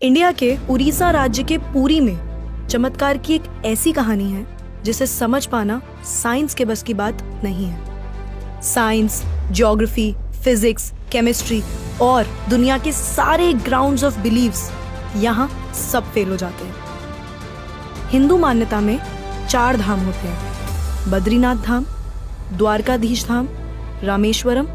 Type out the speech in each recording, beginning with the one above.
India के उड़ीसा राज्य के पुरी में चमत्कार की एक ऐसी कहानी है जिसे समझ पाना साइंस के बस की बात नहीं है। साइंस, ज्योग्राफी, फिजिक्स, केमिस्ट्री और दुनिया के सारे ग्राउंड्स ऑफ बिलीव्स यहाँ सब फेल हो जाते हैं। हिंदू मान्यता में 4 धाम होते हैं: बद्रीनाथ धाम, द्वारकाधीश धाम, रामेश्वरम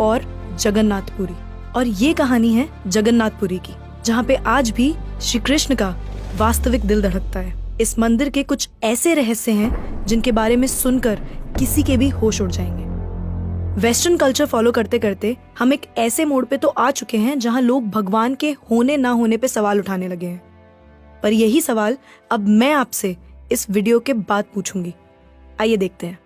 और जगन्नाथपुरी। और ये कहानी है जगन्नाथपुरी की, जहाँ पे आज भी श्री कृष्ण का वास्तविक दिल धड़कता है। इस मंदिर के कुछ ऐसे रहस्य हैं जिनके बारे में सुनकर किसी के भी होश उड़ जाएंगे। वेस्टर्न कल्चर फॉलो करते करते हम एक ऐसे मोड़ पे तो आ चुके हैं जहाँ लोग भगवान के होने ना होने पे सवाल उठाने लगे हैं। पर यही सवाल अब मैं आपसे इस वीडियो के बाद पूछूंगी। आइए देखते हैं।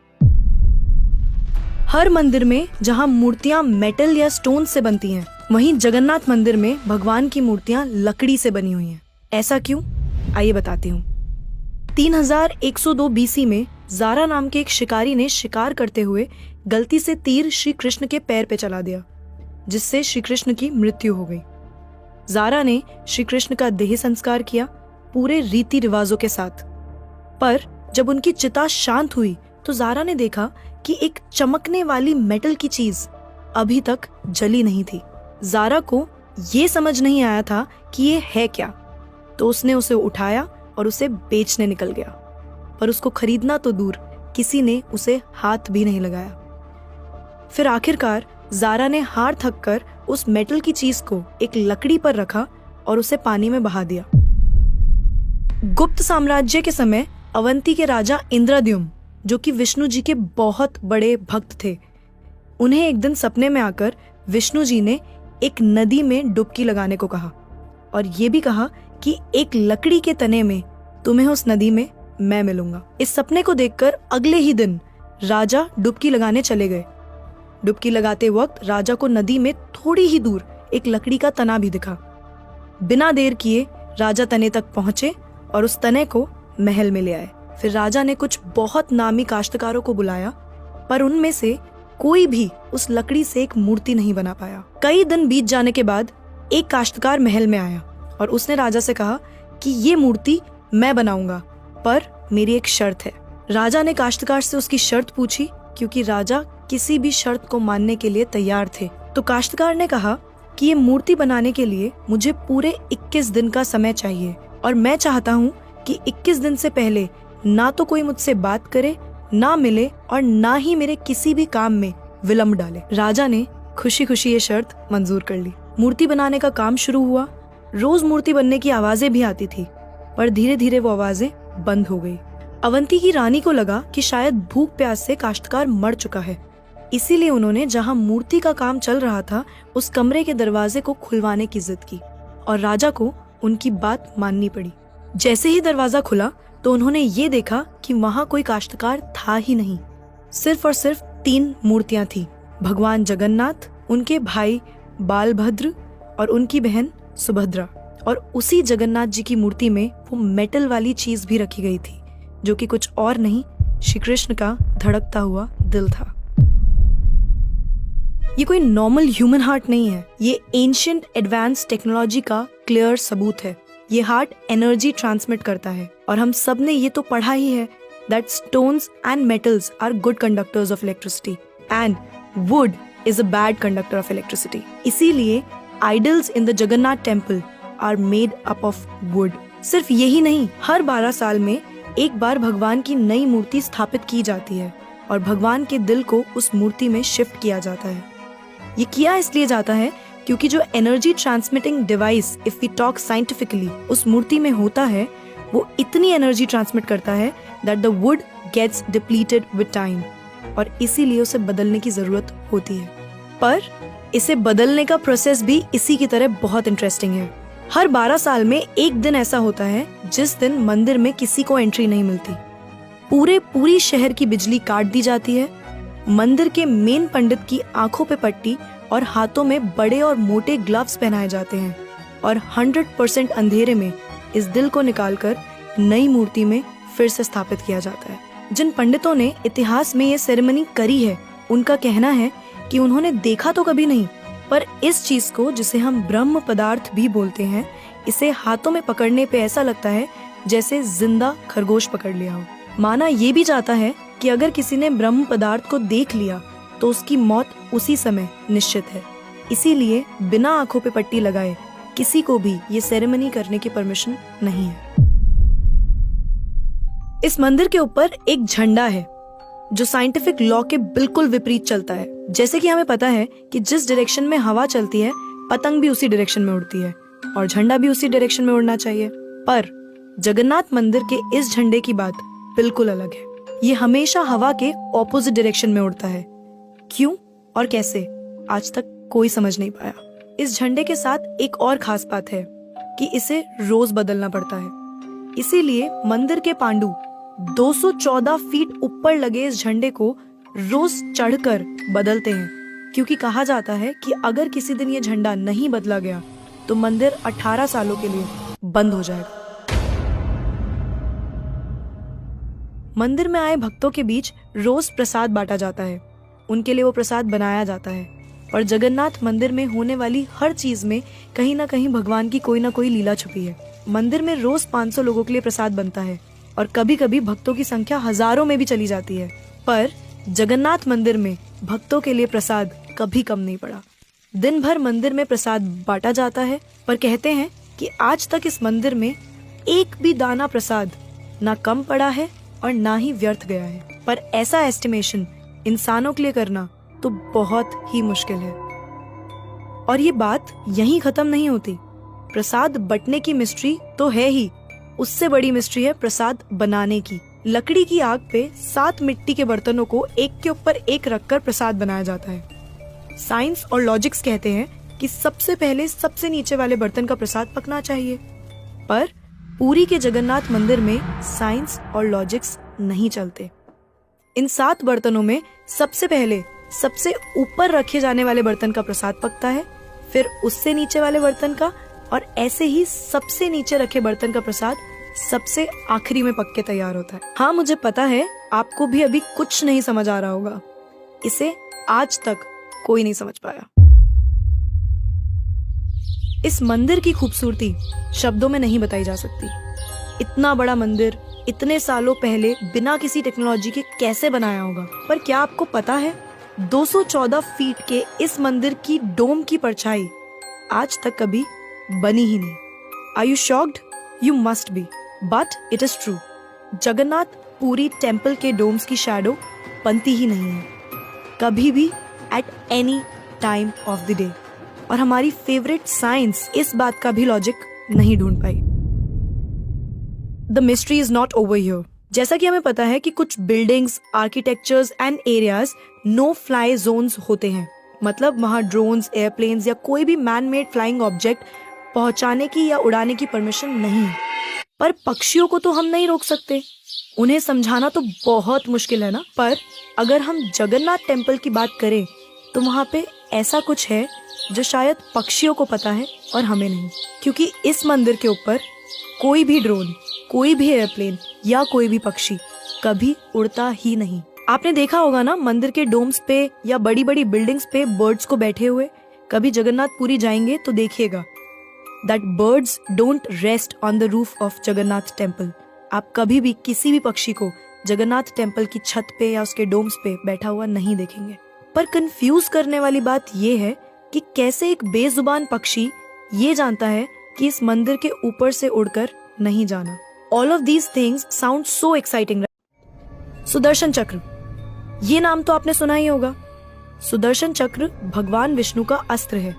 हर मंदिर में जहाँ मूर्तियां मेटल या स्टोन से बनती हैं, वहीं जगन्नाथ मंदिर में भगवान की मूर्तियां लकड़ी से बनी हुई हैं। ऐसा क्यों? आइए बताती हूँ। 3102 बीसी में ज़ारा नाम के एक शिकारी ने शिकार करते हुए गलती से तीर श्री कृष्ण के पैर पे चला दिया, जिससे श्री कृष्ण की मृत्यु हो गई। ज़ारा ने श्री कृष्ण का देह संस्कार किया पूरे रीति रिवाजों के साथ। पर जब उनकी चिता शांत हुई तो ज़ारा ने देखा कि एक चमकने वाली मेटल की चीज अभी तक जली नहीं थी। ज़ारा को ये समझ नहीं आया था कि ये है क्या, तो उसने उसे उठाया और उसे बेचने निकल गया। पर उसको खरीदना तो दूर, किसी ने उसे हाथ भी नहीं लगाया। फिर आखिरकार ज़ारा ने हार थक कर उस मेटल की चीज को एक लकड़ी पर रखा और उसे पानी में बहा दिया। गुप्त साम्राज्य के समय अवंती के राजा इंद्रद्युम्न, जो कि विष्णु जी के बहुत बड़े भक्त थे, उन्हें एक दिन सपने में आकर विष्णु जी ने एक नदी में डुबकी लगाने को कहा और ये भी कहा कि एक लकड़ी के तने में तुम्हें उस नदी में मैं मिलूंगा। इस सपने को देखकर अगले ही दिन राजा डुबकी लगाने चले गए। डुबकी लगाते वक्त राजा को नदी में थोड़ी ही दूर एक लकड़ी का तना भी दिखा। बिना देर किए राजा तने तक पहुंचे और उस तने को महल में ले आए। फिर राजा ने कुछ बहुत नामी काश्तकारों को बुलाया, पर उनमें से कोई भी उस लकड़ी से एक मूर्ति नहीं बना पाया। कई दिन बीत जाने के बाद एक काश्तकार महल में आया और उसने राजा से कहा कि ये मूर्ति मैं बनाऊंगा, पर मेरी एक शर्त है। राजा ने काश्तकार से उसकी शर्त पूछी, क्योंकि राजा किसी भी शर्त को मानने के लिए तैयार थे। तो काश्तकार ने कहा कि ये मूर्ति बनाने के लिए मुझे पूरे 21 दिन का समय चाहिए और मैं चाहता हूँ कि 21 दिन से पहले ना तो कोई मुझसे बात करे, ना मिले और ना ही मेरे किसी भी काम में विलंब डाले। राजा ने खुशी खुशी ये शर्त मंजूर कर ली। मूर्ति बनाने का काम शुरू हुआ। रोज मूर्ति बनने की आवाजें भी आती थी, पर धीरे धीरे वो आवाजें बंद हो गई। अवंती की रानी को लगा कि शायद भूख प्यास से काश्तकार मर चुका है, इसीलिए उन्होंने जहाँ मूर्ति का काम चल रहा था उस कमरे के दरवाजे को खुलवाने की जिद की और राजा को उनकी बात माननी पड़ी। जैसे ही दरवाजा खुला तो उन्होंने ये देखा कि वहाँ कोई काश्तकार था ही नहीं। सिर्फ और सिर्फ 3 मूर्तियां थी: भगवान जगन्नाथ, उनके भाई बालभद्र और उनकी बहन सुभद्रा। और उसी जगन्नाथ जी की मूर्ति में वो मेटल वाली चीज भी रखी गई थी, जो कि कुछ और नहीं, श्री कृष्ण का धड़कता हुआ दिल था। ये कोई नॉर्मल ह्यूमन हार्ट नहीं है, ये एंशिएंट एडवांस टेक्नोलॉजी का क्लियर सबूत है। ये हार्ट एनर्जी ट्रांसमिट करता है और हम सब ने ये तो पढ़ा ही है that stones and metals are good conductors of electricity and wood is a bad conductor of electricity. इसीलिए idols in the Jagannath temple are made up of wood. सिर्फ यही नहीं, हर 12 साल में एक बार भगवान की नई मूर्ति स्थापित की जाती है और भगवान के दिल को उस मूर्ति में शिफ्ट किया जाता है। ये किया इसलिए जाता है क्योंकि जो energy transmitting device, if we talk scientifically, उस मूर्ति में होता है, वो इतनी एनर्जी ट्रांसमिट करता है that the wood gets depleted with time और इसीलिए उसे बदलने की जरूरत होती है। पर इसे बदलने का प्रोसेस भी इसी की तरह बहुत इंटरेस्टिंग है। हर 12 साल में एक दिन ऐसा होता है जिस दिन मंदिर में किसी को एंट्री नहीं मिलती। पूरी शहर की बिजली काट दी जाती है। मंदिर के मेन पंडित की आंखों पे पट्टी और हाथों में बड़े और मोटे ग्लव्स पहनाए जाते हैं और 100% अंधेरे में इस दिल को निकालकर नई मूर्ति में फिर से स्थापित किया जाता है। जिन पंडितों ने इतिहास में ये सेरेमनी करी है, उनका कहना है कि उन्होंने देखा तो कभी नहीं, पर इस चीज को, जिसे हम ब्रह्म पदार्थ भी बोलते हैं, इसे हाथों में पकड़ने पे ऐसा लगता है जैसे जिंदा खरगोश पकड़ लिया हो। माना ये भी जाता है कि अगर किसी ने ब्रह्म पदार्थ को देख लिया तो उसकी मौत उसी समय निश्चित है। इसीलिए बिना आंखों पे पट्टी लगाए किसी को भी ये सेरेमनी करने की परमिशन नहीं है। इस मंदिर के ऊपर एक झंडा है जो साइंटिफिक लॉ के बिल्कुल विपरीत चलता है। जैसे कि हमें पता है कि जिस डायरेक्शन में हवा चलती है पतंग भी उसी डायरेक्शन में उड़ती है और झंडा भी उसी डायरेक्शन में उड़ना चाहिए। पर जगन्नाथ मंदिर के इस झंडे की बात बिल्कुल अलग है। ये हमेशा हवा के ऑपोजिट डायरेक्शन में उड़ता है। क्यों और कैसे आज तक कोई समझ नहीं पाया। इस झंडे के साथ एक और खास बात है कि इसे रोज बदलना पड़ता है। इसीलिए मंदिर के पांडु 214 फीट ऊपर लगे इस झंडे को रोज चढ़कर बदलते हैं, क्योंकि कहा जाता है कि अगर किसी दिन ये झंडा नहीं बदला गया तो मंदिर 18 सालों के लिए बंद हो जाएगा। मंदिर में आए भक्तों के बीच रोज प्रसाद बांटा जाता है। उनके लिए वो प्रसाद बनाया जाता है। और जगन्नाथ मंदिर में होने वाली हर चीज में कहीं ना कहीं भगवान की कोई ना कोई लीला छुपी है। मंदिर में रोज 500 लोगों के लिए प्रसाद बनता है और कभी कभी भक्तों की संख्या हजारों में भी चली जाती है। पर जगन्नाथ मंदिर में भक्तों के लिए प्रसाद कभी कम नहीं पड़ा। दिन भर मंदिर में प्रसाद बांटा जाता है, पर कहते हैं कि आज तक इस मंदिर में एक भी दाना प्रसाद ना कम पड़ा है और ना ही व्यर्थ गया है। पर ऐसा एस्टिमेशन इंसानों के लिए करना तो बहुत ही मुश्किल है। और ये बात यहीं खत्म नहीं होती। प्रसाद बंटने की मिस्ट्री तो है ही, उससे बड़ी मिस्ट्री है प्रसाद बनाने की। लकड़ी की आग पे 7 मिट्टी के बर्तनों को एक के ऊपर एक रखकर प्रसाद बनाया जाता है। साइंस और लॉजिक्स कहते हैं कि सबसे पहले सबसे नीचे वाले बर्तन का प्रसाद पकना चाहिए। पर पुरी के जगन्नाथ मंदिर में साइंस और लॉजिक्स नहीं चलते। इन 7 बर्तनों में सबसे पहले सबसे ऊपर रखे जाने वाले बर्तन का प्रसाद पकता है, फिर उससे नीचे वाले बर्तन का, और ऐसे ही सबसे नीचे रखे बर्तन का प्रसाद सबसे आखिरी में पक के तैयार होता है। हाँ, मुझे पता है आपको भी अभी कुछ नहीं समझ आ रहा होगा। इसे आज तक कोई नहीं समझ पाया। इस मंदिर की खूबसूरती शब्दों में नहीं बताई जा सकती। इतना बड़ा मंदिर इतने सालों पहले बिना किसी टेक्नोलॉजी के कैसे बनाया होगा। पर क्या आपको पता है 214 फीट के इस मंदिर की डोम की परछाई आज तक कभी बनी ही नहीं। Are you shocked? You must be, but it is true. Jagannath Puri temple के डोम्स की शैडो बनती ही नहीं है कभी भी, at any time of the day. और हमारी फेवरेट साइंस इस बात का भी लॉजिक नहीं ढूंढ पाई। The mystery is not over here. जैसा कि हमें पता है कि कुछ buildings, architectures and areas no fly zones होते हैं, मतलब वहां ड्रोन्स, एयरप्लेन्स या कोई भी मैन मेड फ्लाइंग ऑब्जेक्ट पहुंचाने की या उड़ाने की परमिशन नहीं है। पर पक्षियों को तो हम नहीं रोक सकते, उन्हें समझाना तो बहुत मुश्किल है ना। पर अगर हम जगन्नाथ टेम्पल की बात करें तो वहाँ पे ऐसा कुछ है जो शायद पक्षियों को पता है और हमें नहीं, क्योंकि इस मंदिर के ऊपर कोई भी ड्रोन, कोई भी एयरप्लेन या कोई भी पक्षी कभी उड़ता ही नहीं। आपने देखा होगा ना मंदिर के डोम्स पे या बड़ी बड़ी बिल्डिंग्स पे बर्ड्स को बैठे हुए। कभी जगन्नाथपुरी जाएंगे तो देखिएगा that birds don't rest on the roof of Jagannath temple. आप कभी भी किसी भी पक्षी को जगन्नाथ टेम्पल की छत पे या उसके डोम्स पे बैठा हुआ नहीं देखेंगे। पर कंफ्यूज करने वाली बात ये है कि कैसे एक बेजुबान पक्षी ये जानता है कि इस मंदिर के ऊपर से उड़कर नहीं जाना। All of these things sound so exciting. Sudarshan चक्र, ये नाम तो आपने सुना ही होगा। सुदर्शन चक्र भगवान विष्णु का अस्त्र है।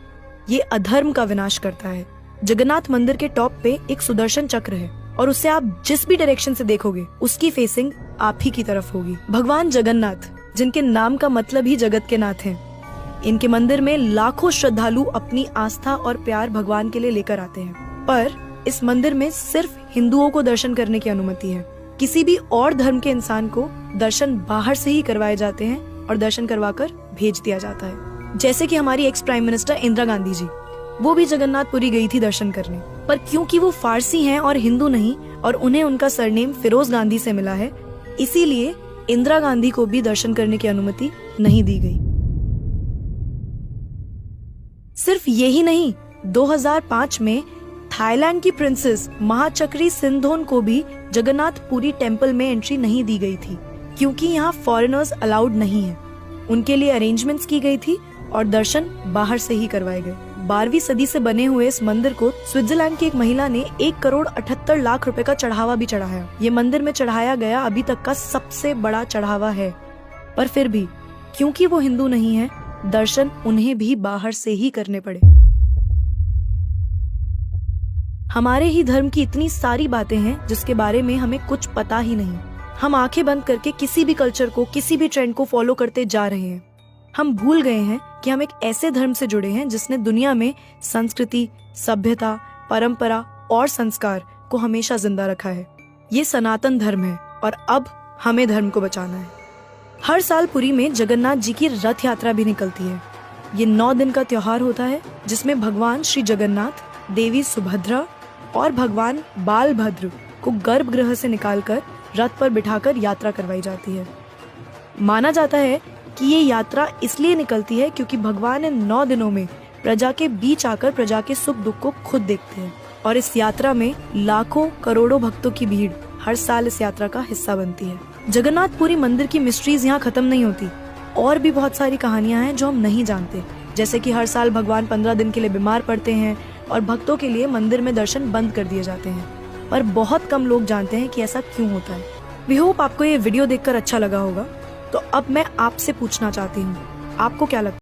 ये अधर्म का विनाश करता है। जगन्नाथ मंदिर के टॉप पे एक सुदर्शन चक्र है और उसे आप जिस भी डायरेक्शन से देखोगे उसकी फेसिंग आप ही की तरफ होगी। भगवान जगन्नाथ, जिनके नाम का मतलब ही जगत के नाथ हैं, इनके मंदिर में लाखों श्रद्धालु अपनी आस्था और प्यार भगवान के लिए लेकर आते हैं। पर इस मंदिर में सिर्फ हिंदुओं को दर्शन करने की अनुमति है। किसी भी और धर्म के इंसान को दर्शन बाहर से ही करवाए जाते हैं और दर्शन करवाकर भेज दिया जाता है। जैसे कि हमारी ex prime minister Indira Gandhi ji, वो भी जगन्नाथपुरी गई थी दर्शन करने, पर क्योंकि वो फारसी हैं और हिंदू नहीं और उन्हें उनका सरनेम फिरोज गांधी से मिला है, इसीलिए इंदिरा गांधी को भी दर्शन करने की अनुमति नहीं दी गई। सिर्फ यही नहीं, 2005 में थाईलैंड की प्रिंसेस महाचक्री सिंधोन को भी जगन्नाथ पुरी टेम्पल में एंट्री नहीं दी गई थी, क्योंकि यहाँ फॉरेनर्स अलाउड नहीं है। उनके लिए अरेंजमेंट्स की गई थी और दर्शन बाहर से ही करवाए गए। 12वीं सदी से बने हुए इस मंदिर को स्विट्जरलैंड की एक महिला ने 1,78,00,000 रुपए का चढ़ावा भी चढ़ाया। ये मंदिर में चढ़ाया गया अभी तक का सबसे बड़ा चढ़ावा है। पर फिर भी क्योंकि वो हिंदू नहीं है, दर्शन उन्हें भी बाहर से ही करने पड़े। हमारे ही धर्म की इतनी सारी बातें हैं जिसके बारे में हमें कुछ पता ही नहीं। हम आंखें बंद करके किसी भी कल्चर को, किसी भी ट्रेंड को फॉलो करते जा रहे हैं। हम भूल गए हैं कि हम एक ऐसे धर्म से जुड़े हैं जिसने दुनिया में संस्कृति, सभ्यता, परंपरा और संस्कार को हमेशा जिंदा रखा है। ये सनातन धर्म है और अब हमें धर्म को बचाना है। हर साल पुरी में जगन्नाथ जी की रथ यात्रा भी निकलती है। ये 9 दिन का त्योहार होता है जिसमें भगवान श्री जगन्नाथ, देवी सुभद्रा और भगवान बालभद्र को गर्भगृह से निकालकर रथ पर बिठाकर यात्रा करवाई जाती है। माना जाता है कि ये यात्रा इसलिए निकलती है क्योंकि भगवान इन 9 दिनों में प्रजा के बीच आकर प्रजा के सुख दुख को खुद देखते हैं और इस यात्रा में लाखों करोड़ों भक्तों की भीड़ हर साल इस यात्रा का हिस्सा बनती है। जगन्नाथपुरी मंदिर की मिस्ट्रीज यहाँ खत्म नहीं होती। और भी बहुत सारी कहानियां हैं जो हम नहीं जानते, जैसे कि हर साल भगवान 15 दिन के लिए बीमार पड़ते हैं और भक्तों के लिए मंदिर में दर्शन बंद कर दिए जाते हैं। पर बहुत कम लोग जानते हैं कि ऐसा क्यों होता है। वी होप आपको ये वीडियो देखकर अच्छा लगा होगा। तो अब मैं आपसे पूछना चाहती हूँ, आपको क्या लगता है?